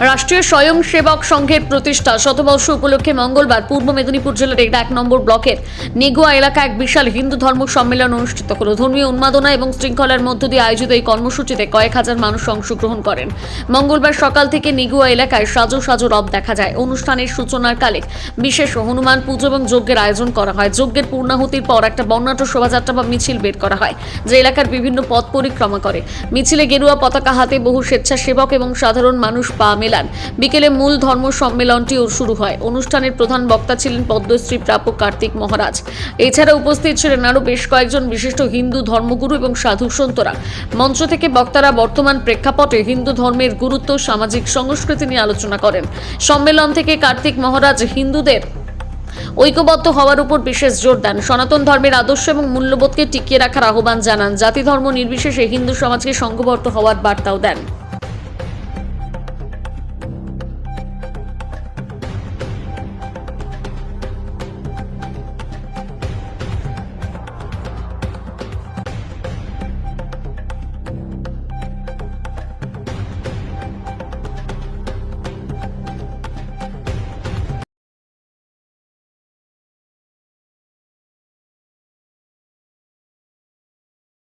রাষ্ট্রীয় স্বয়ংসেবক সংঘের প্রতিষ্ঠা শতবর্ষ উপলক্ষে মঙ্গলবার পূর্ব মেদিনীপুর জেলার ১ নম্বর ব্লকের নেগুয়া এলাকায় এক বিশাল হিন্দু ধর্ম সম্মেলন অনুষ্ঠিত হল। ধর্মীয় উন্মাদনা এবং শৃঙ্খলার মধ্য দিয়ে আয়োজিত এই কর্মসূচিতে কয়েক হাজার মানুষ অংশগ্রহণ করেন। মঙ্গলবার সকাল থেকে নেগুয়া এলাকায় সাজো সাজো রব দেখা যায়। অনুষ্ঠানের সূচনার কালে বিশেষ হনুমান পুজো এবং যজ্ঞের আয়োজন করা হয়। যজ্ঞের পূর্ণাহুতির পর একটা বর্ণাঢ্য শোভাযাত্রা বা মিছিল বের করা হয়, যে এলাকার বিভিন্ন পথ পরিক্রমা করে। মিছিলে গেরুয়া পতাকা হাতে বহু স্বেচ্ছাসেবক এবং সাধারণ মানুষ পা মেলান। বিকেলে মূল ধর্ম সম্মেলনটিও শুরু হয়। অনুষ্ঠানের প্রধান বক্তা ছিলেন পদ্মশ্রী প্রাপ্য কার্তিক মহারাজ। এছাড়া উপস্থিত ছিলেন আরও বেশ কয়েকজন বিশিষ্ট হিন্দু ধর্মগুরু এবং সাধু সন্তরা। মঞ্চ থেকে বক্তারা বর্তমান প্রেক্ষাপটে হিন্দু ধর্মের গুরুত্ব, সামাজিক সংস্কৃতি নিয়ে আলোচনা করেন। সম্মেলন থেকে কার্তিক মহারাজ হিন্দুদের ঐক্যবদ্ধ হওয়ার উপর বিশেষ জোর দেন। সনাতন ধর্মের আদর্শ এবং মূল্যবোধকে টিকিয়ে রাখার আহ্বান জানান। জাতি ধর্ম নির্বিশেষে হিন্দু সমাজকে সংঘবদ্ধ হওয়ার বার্তাও দেন।